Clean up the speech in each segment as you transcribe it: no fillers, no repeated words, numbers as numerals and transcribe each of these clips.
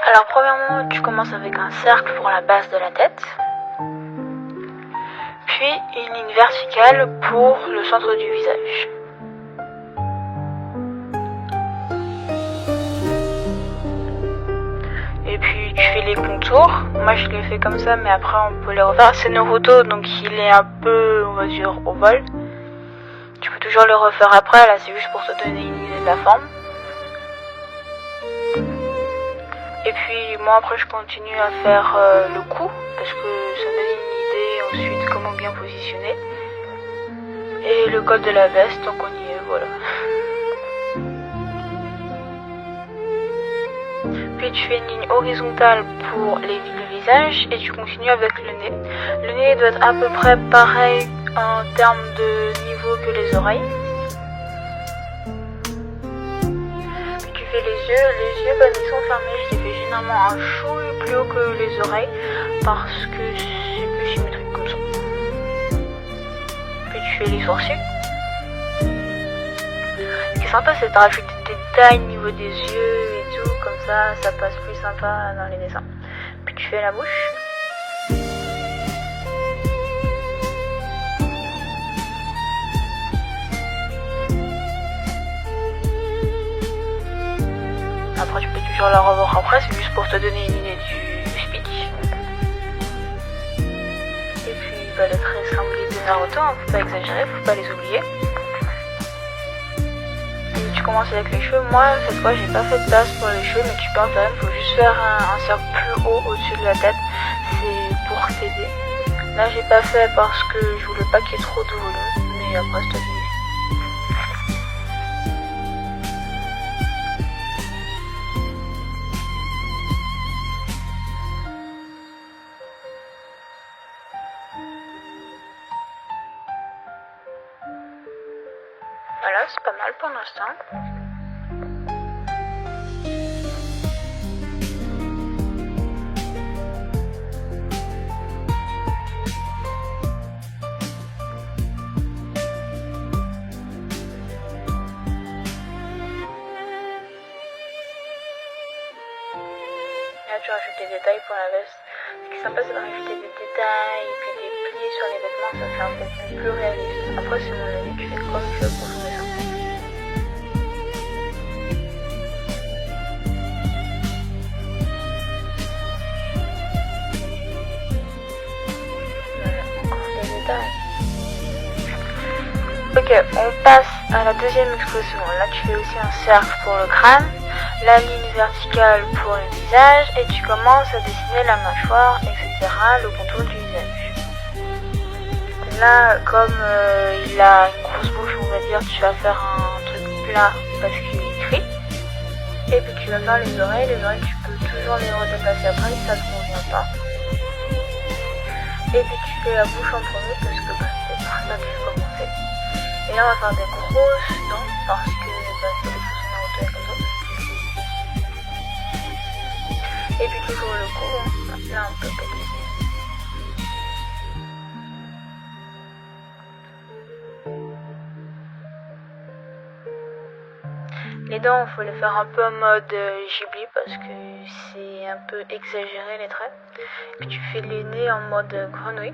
Alors premièrement, tu commences avec un cercle pour la base de la tête, puis une ligne verticale pour le centre du visage. Et puis tu fais les contours. Moi je l'ai fait comme ça, mais après on peut les refaire. C'est Naruto, donc il est un peu, on va dire, ovale. Tu peux toujours le refaire après, là c'est juste pour te donner une idée de la forme. Et puis moi après je continue à faire le cou, parce que ça me donne une idée ensuite comment bien positionner. Et le col de la veste, donc on y est, voilà. Puis tu fais une ligne horizontale pour le visage et tu continues avec le nez. Le nez doit être à peu près pareil en termes de niveau que les oreilles. Puis tu fais les yeux comme ils sont fermés, je les fais généralement un chouille plus haut que les oreilles parce que c'est plus symétrique comme ça. Puis tu fais les sourcils. Ce qui est sympa, c'est de rajouter des détails au niveau des yeux et tout, comme ça passe plus sympa dans les dessins. Puis tu fais la bouche. Après tu peux toujours la revoir après, c'est juste pour te donner une idée du speech. Et puis le trait sanglier de Naruto, hein, faut pas exagérer, faut pas les oublier. Tu commences avec les cheveux. Moi cette fois j'ai pas fait de place pour les cheveux, mais tu peux en faire une, faut juste faire un cercle plus haut au-dessus de la tête, c'est pour t'aider. Là j'ai pas fait parce que je voulais pas qu'il y ait trop de volume, mais après c'est t'oblige. Voilà, c'est pas mal pour l'instant. Là tu rajoutes des détails pour la veste. Ce qui est sympa c'est de rajouter des détails et puis des plis sur les vêtements, ça fait un peu plus réaliste. Après c'est mon avis, tu fais comme tu veux pour ton dessin. Voilà, encore des détails. Ok, on passe à la deuxième expression. Là tu fais aussi un cercle pour le crâne, la ligne verticale pour le visage et tu commences à dessiner la mâchoire, etc., le contour du visage. Là, comme il a une grosse bouche, on va dire, tu vas faire un truc plat parce qu'il crie. Et puis tu vas faire les oreilles tu peux toujours les redéplacer après si ça ne te convient pas. Et puis tu fais la bouche en premier parce que c'est par là qu'il faut commencer. Et là on va faire des grosses dents parce que c'est des choses Naruto comme ça. Et puis toujours le cou, là on peut péter. Les dents, il faut les faire un peu en mode Ghibli parce que c'est un peu exagéré les traits. Puis tu fais les nez en mode grenouille.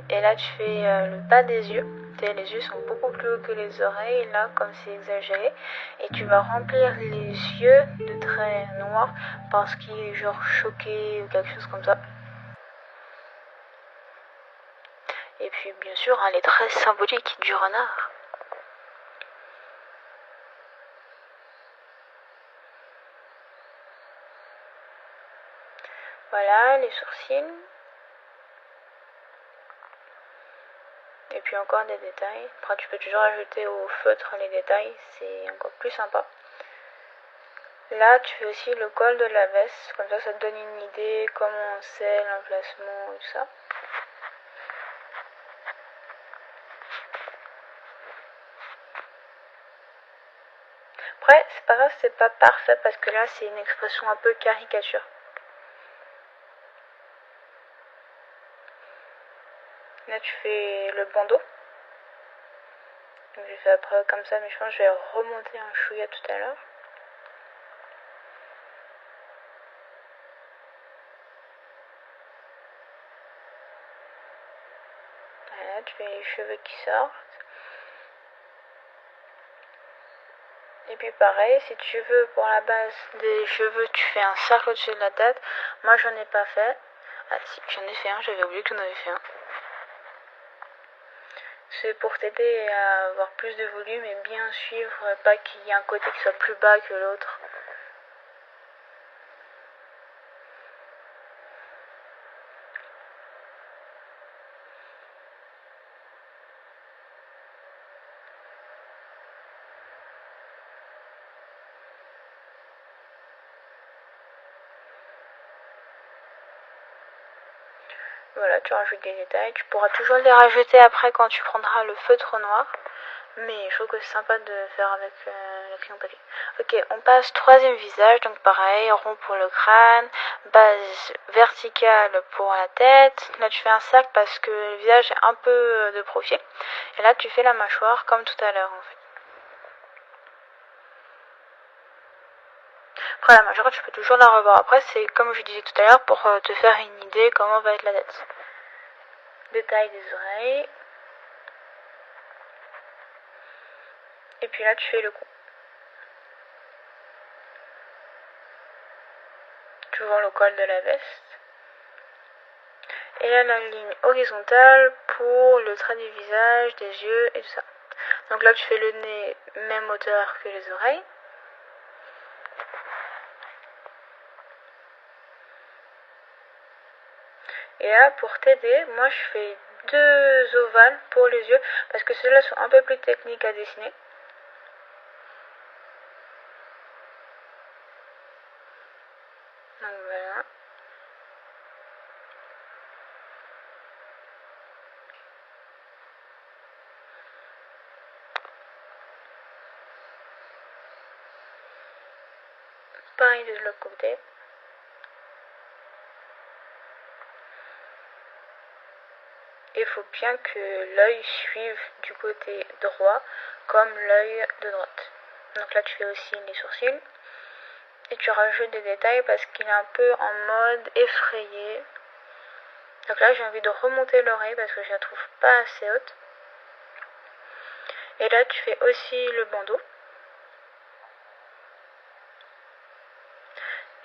Et là tu fais le bas des yeux. Les yeux sont beaucoup plus hauts que les oreilles, là comme c'est exagéré. Et tu vas remplir les yeux de traits noirs parce qu'il est genre choqué ou quelque chose comme ça. Et puis bien sûr les traits symboliques du renard. Voilà, les sourcils. Et puis encore des détails. Après tu peux toujours ajouter au feutre les détails, c'est encore plus sympa. Là tu fais aussi le col de la veste, comme ça te donne une idée, comment c'est, l'emplacement et tout ça. Après c'est pas grave, c'est pas parfait parce que là c'est une expression un peu caricature. Là tu fais le bandeau. Donc j'ai fait après comme ça, mais je pense que je vais remonter un chouïa tout à l'heure. tu fais les cheveux qui sortent. Et puis pareil, si tu veux pour la base des cheveux, tu fais un cercle au-dessus de la tête. Moi j'en ai pas fait. Ah si, j'en ai fait un, j'avais oublié que j'en avais fait un. C'est pour t'aider à avoir plus de volume et bien suivre, pas qu'il y ait un côté qui soit plus bas que l'autre. Voilà, tu rajoutes des détails. Tu pourras toujours les rajouter après quand tu prendras le feutre noir. Mais je trouve que c'est sympa de faire avec le crayon papier. Ok, on passe troisième visage. Donc pareil, rond pour le crâne, base verticale pour la tête. Là tu fais un cercle parce que le visage est un peu de profil. Et là tu fais la mâchoire comme tout à l'heure en fait. Après la mâchoire, tu peux toujours la revoir. Après, c'est comme je disais tout à l'heure pour te faire une idée comment va être la tête. Détail des oreilles. Et puis là, tu fais le cou. Toujours le col de la veste. Et là, la ligne horizontale pour le trait du visage, des yeux et tout ça. Donc là, tu fais le nez même hauteur que les oreilles. Et là, pour t'aider, moi je fais 2 ovales pour les yeux parce que ceux-là sont un peu plus techniques à dessiner. Donc voilà. Pareil de l'autre côté. Il faut bien que l'œil suive du côté droit comme l'œil de droite. Donc là tu fais aussi les sourcils. Et tu rajoutes des détails parce qu'il est un peu en mode effrayé. Donc là j'ai envie de remonter l'oreille parce que je la trouve pas assez haute. Et là tu fais aussi le bandeau.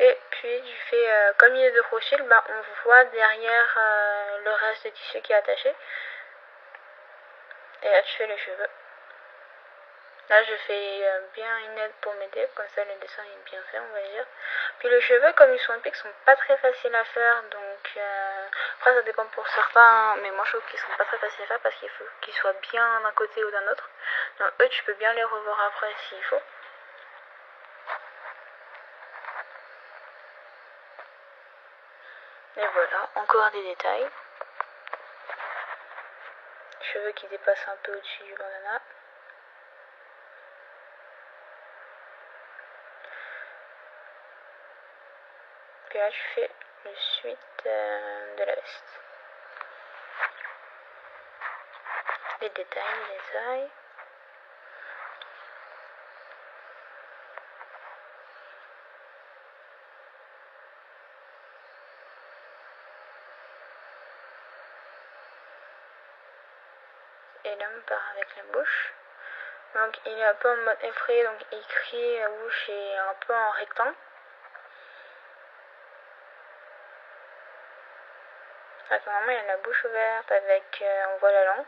Et puis tu fais comme il est de profil, on voit derrière le reste de tissu qui est attaché. Et là tu fais les cheveux. Là je fais bien une aide pour m'aider, comme ça le dessin est bien fait on va dire. Puis les cheveux comme ils sont épiques sont pas très faciles à faire, donc après ça dépend pour certains, mais moi je trouve qu'ils sont pas très faciles à faire parce qu'il faut qu'ils soient bien d'un côté ou d'un autre. Donc eux tu peux bien les revoir après s'il faut. Et voilà, encore des détails. Cheveux qui dépassent un peu au-dessus du bandana. Puis là tu fais le suite de la veste. Les détails. Et là on part avec la bouche. Donc il est un peu en mode effrayé, donc il crie, la bouche est un peu en rectangle. Donc normalement il a la bouche ouverte avec, on voit la langue.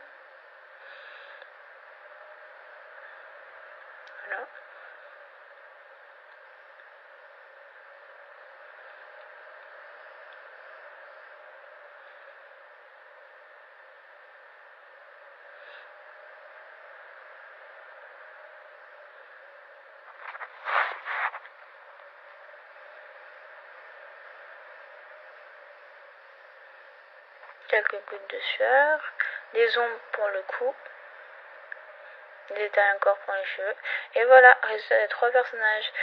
Voilà. Quelques gouttes de sueur, des ombres pour le cou, des détails encore pour les cheveux. Et voilà, résultat des 3 personnages.